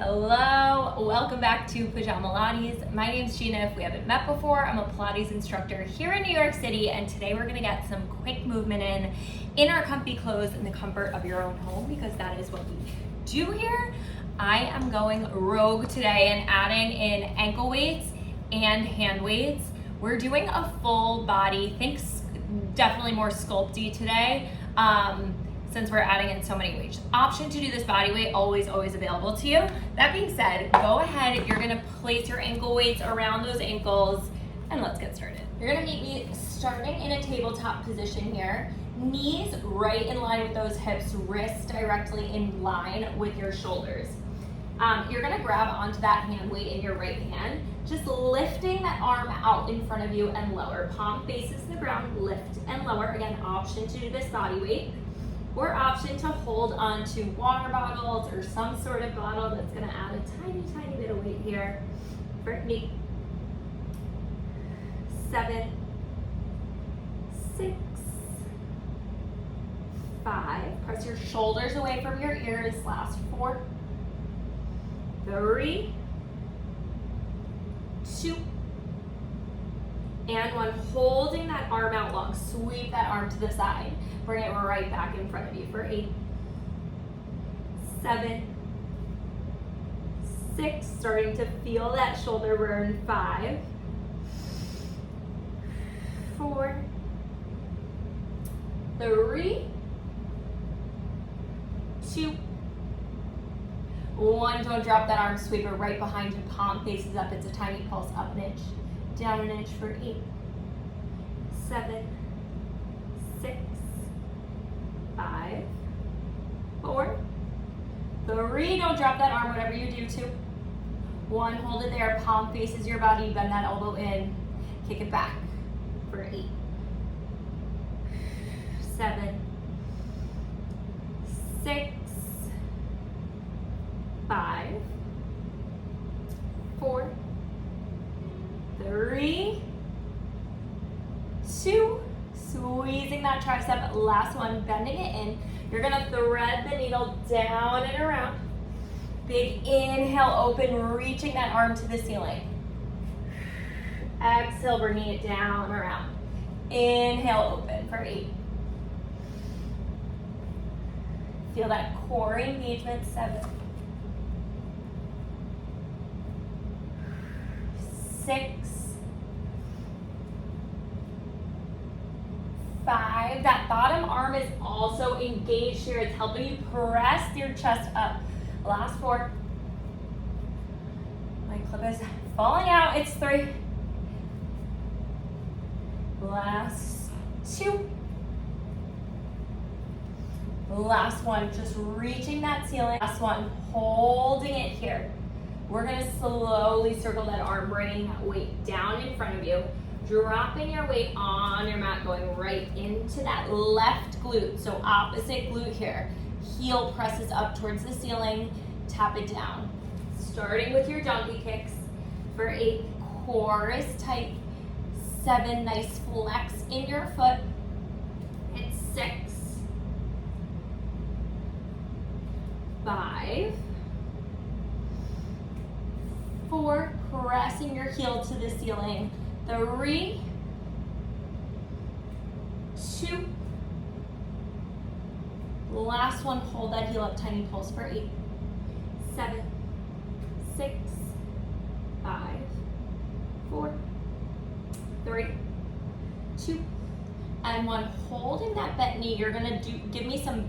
Hello, welcome back to Pajamalates. My name's Gina. If we haven't met before, I'm a Pilates instructor here in New York City, and today we're gonna get some quick movement in our comfy clothes in the comfort of your own home, because that is what we do here. I am going rogue today and adding in ankle weights and hand weights. We're doing a full body, definitely more sculpty today. Since we're adding in so many weights. Option to do this body weight, always available to you. That being said, go ahead, you're gonna place your ankle weights around those ankles, and let's get started. You're gonna meet me starting in a tabletop position here. Knees right in line with those hips, wrists directly in line with your shoulders. You're gonna grab onto that hand weight in your right hand, just lifting that arm out in front of you and lower. Palm faces the ground, lift and lower. Again, option to do this body weight. Or option to hold on to water bottles or some sort of bottle that's gonna add a tiny bit of weight here. For 8, 7, 6, 5. Press your shoulders away from your ears. Last 4, 3, 2, and 1. Holding that arm out long. Sweep that arm to the side. Bring it right back in front of you for 8, 7, 6. Starting to feel that shoulder burn. 5, 4, 3, 2, 1. Don't drop that arm. Sweep it right behind you. Palm faces up. It's a tiny pulse. Up an inch, down an inch for 8, 7, 6, 5, 4, 3. Don't drop that arm, whatever you do. 2, 1. Hold it there. Palm faces your body. Bend that elbow in. Kick it back for 8, 7, 6, 5, 4, 3, 2. Squeezing that tricep. Last 1, bending it in. You're gonna thread the needle down and around. Big inhale, open, reaching that arm to the ceiling. Exhale, bringing it down, around. Inhale, open for 8. Feel that core engagement. 7, 6, 5. That bottom arm is also engaged here. It's helping you press your chest up. Last 4. My clip is falling out. It's 3. Last 2. Last 1. Just reaching that ceiling. Last 1. Holding it here. We're gonna slowly circle that arm, bringing that weight down in front of you. Dropping your weight on your mat, going right into that left glute. So opposite glute here. Heel presses up towards the ceiling. Tap it down. Starting with your donkey kicks for 8. Core is tight. 7. Nice flex in your foot. It's 6, 5, 4. Pressing your heel to the ceiling. 3, 2. Last 1. Hold that heel up. Tiny pulse for 8, 7, 6, 5, 4, 3, 2, and 1. Holding that bent knee. You're gonna give me some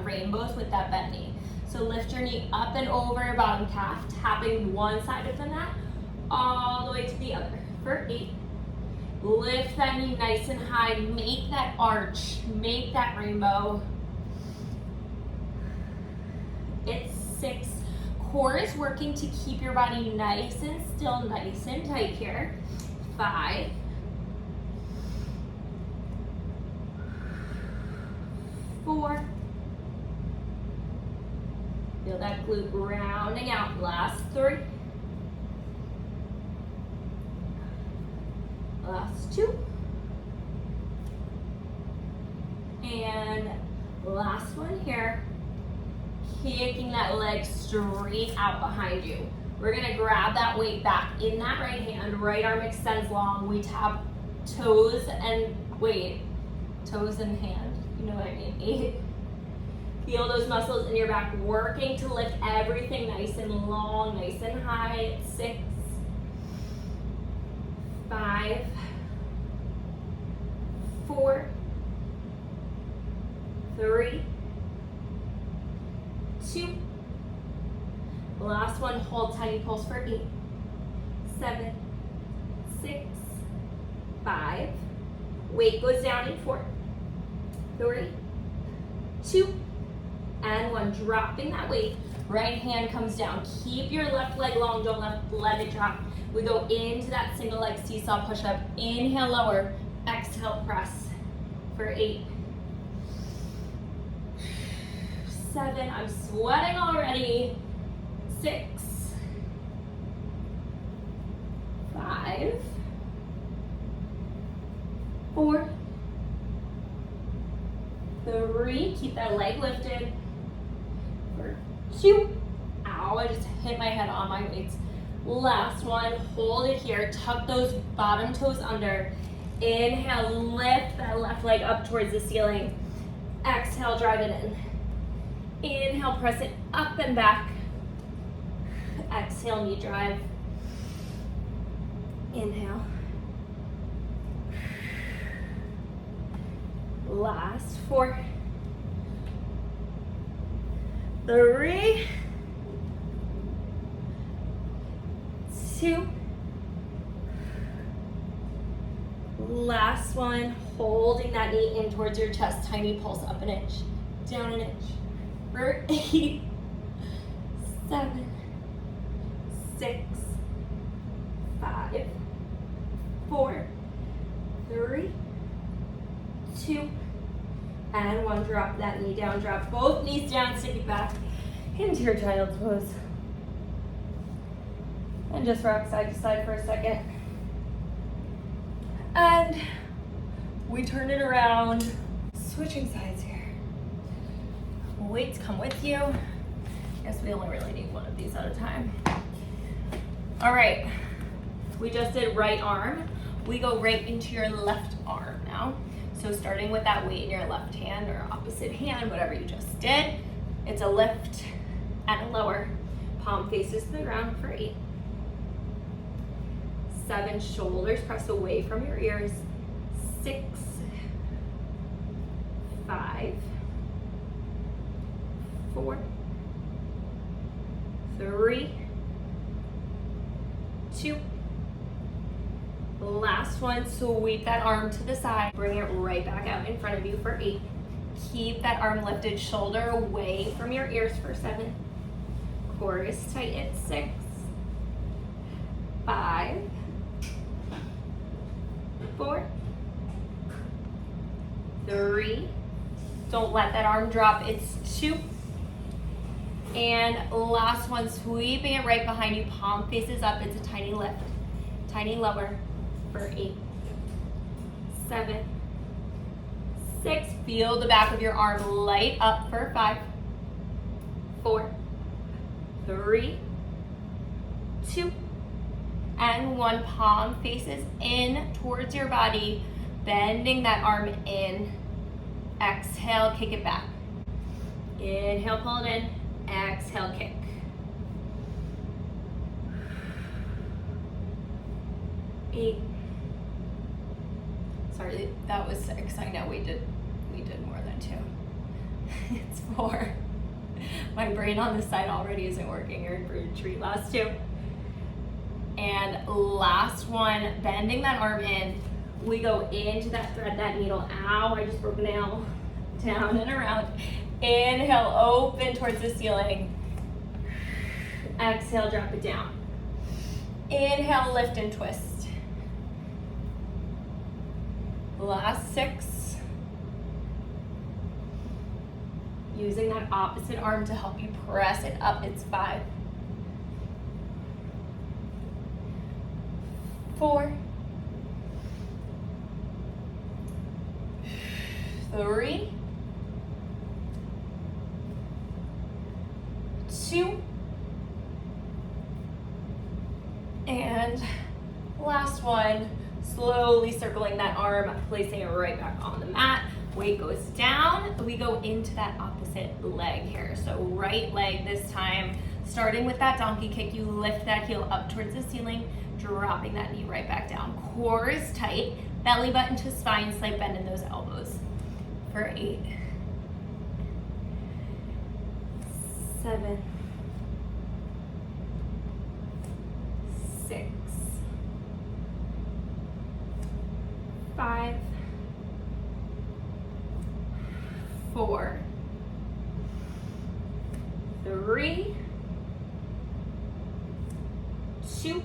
rainbows with that bent knee. So lift your knee up and over your bottom calf, tapping one side of the mat all the way to the other. For 8. Lift that knee nice and high. Make that arch. Make that rainbow. It's 6. Core is working to keep your body nice and still, nice and tight here. 5, 4. Feel that glute rounding out. Last 3. Last 2. And last one here. Kicking that leg straight out behind you. We're gonna grab that weight back in that right hand, right arm extends long. We tap toes and toes and hand, you know what I mean? 8. Feel those muscles in your back working to lift everything nice and long, nice and high. 6, 5, 4, 3, 2. Last one, hold tiny pulse for 8, 7, 6, 5. Weight goes down in 4, 3, 2, and 1. Dropping that weight. Right hand comes down. Keep your left leg long, don't let it drop. We go into that single leg seesaw push-up. Inhale, lower. Exhale, press for 8, 7. I'm sweating already. 6, 5, 4, 3. Keep that leg lifted. 2. Ow, I just hit my head on my weights. Last one, hold it here. Tuck those bottom toes under. Inhale, lift that left leg up towards the ceiling. Exhale, drive it in. Inhale, press it up and back. Exhale, knee drive. Inhale. Last 4, 3, 2. Last one, holding that knee in towards your chest. Tiny pulse up an inch, down an inch. For 8, 7, 6, 5, 4, 3, 2, and 1. Drop that knee down. Drop both knees down, stick it back into your child's pose. And just rock side to side for a second. And we turn it around, switching sides here. Weights come with you. I guess we only really need one of these at a time. All right, we just did right arm. We go right into your left arm now. So starting with that weight in your left hand or opposite hand, whatever you just did, it's a lift and a lower. Palm faces to the ground for 8, 7, shoulders press away from your ears. 6, 5, 4, 3, 2. Last one, sweep that arm to the side. Bring it right back out in front of you for 8. Keep that arm lifted, shoulder away from your ears for 7. Core is tight at 6, 5, 4, 3. Don't let that arm drop. It's 2. And last one, sweeping it right behind you. Palm faces up. It's a tiny lift, tiny lower for 8, 7, 6. Feel the back of your arm light up for 5, 4, 3, 2, and 1. Palm faces in towards your body, bending that arm in. Exhale, kick it back. Inhale, pull it in. Exhale, kick. 8. Sorry, that was 6. I know we did more than 2. It's 4. My brain on this side already isn't working. You're in for a treat. Last 2. And last one, bending that arm in. We go into that thread, that needle. Ow, I just broke a nail. Down and around. Inhale, open towards the ceiling. Exhale, drop it down. Inhale, lift and twist. Last 6. Using that opposite arm to help you press it up. It's 5, 4, 3, And last one, slowly circling that arm, placing it right back on the mat. Weight goes down. We go into that opposite leg here. So right leg this time, starting with that donkey kick, you lift that heel up towards the ceiling, dropping that knee right back down. Core is tight, belly button to spine, slight bend in those elbows. For 8, 7, 6, 5, 4, 3, 2.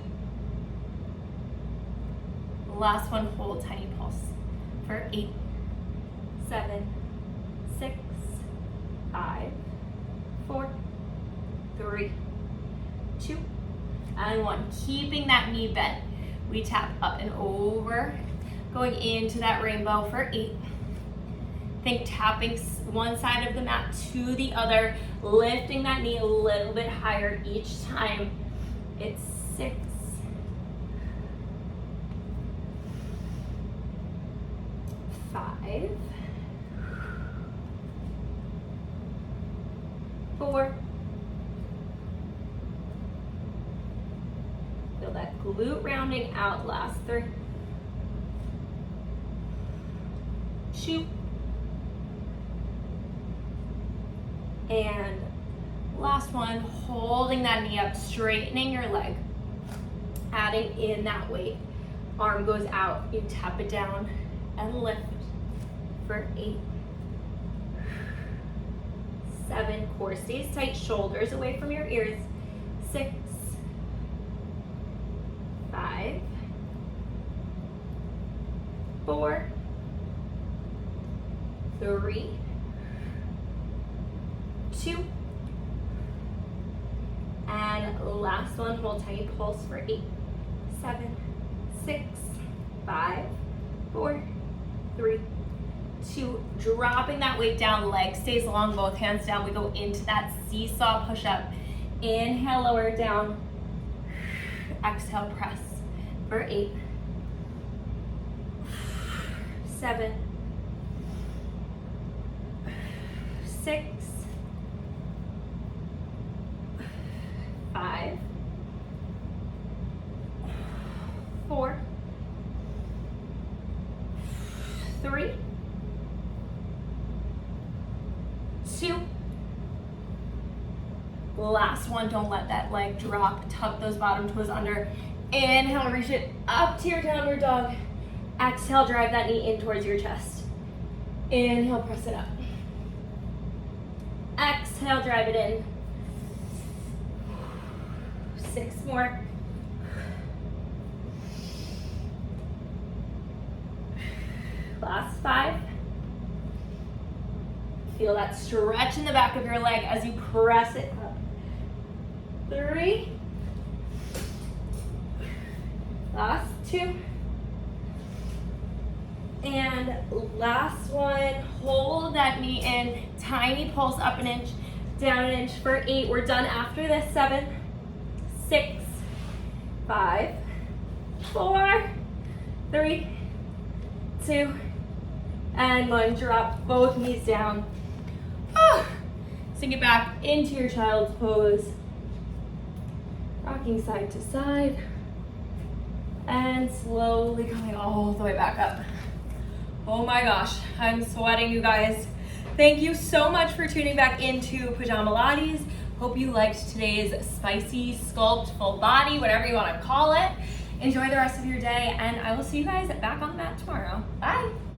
Last one, hold tiny pulse for 8, 7, 6, 5, 4, 3, 2, and 1. Keeping that knee bent. We tap up and over, going into that rainbow for 8. Think tapping one side of the mat to the other, lifting that knee a little bit higher each time. It's 6, 5, 4. Feel that glute rounding out. Last 3, 2, and last one. Holding that knee up, straightening your leg, adding in that weight. Arm goes out, you tap it down and lift for 8, 7, core stays tight, shoulders away from your ears. 6, 5, 4, 3, 2, and last one, hold tiny pulse for 8, 7, 6, 5, 4, 3, 2, dropping that weight down, leg stays long, both hands down. We go into that seesaw push-up. Inhale, lower down. Exhale, press for 8, 7, 6, 5, 4, 3, 2. Last one, don't let that leg drop. Tuck those bottom toes under. Inhale, reach it up to your downward dog. Exhale, drive that knee in towards your chest. Inhale, press it up. Exhale, drive it in. 6 more. Last 5. Feel that stretch in the back of your leg as you press it up. 3. Last 2. And last one, hold that knee in, tiny pulse up an inch, down an inch for 8. We're done after this. 7, 6, 5, 4, 3, 2, and 1. Drop both knees down. Sink it back into your child's pose. Rocking side to side. And slowly coming all the way back up. Oh my gosh, I'm sweating, you guys. Thank you so much for tuning back into Pajamalates. Hope you liked today's spicy sculpt, full body, whatever you want to call it. Enjoy the rest of your day, and I will see you guys back on the mat tomorrow. Bye.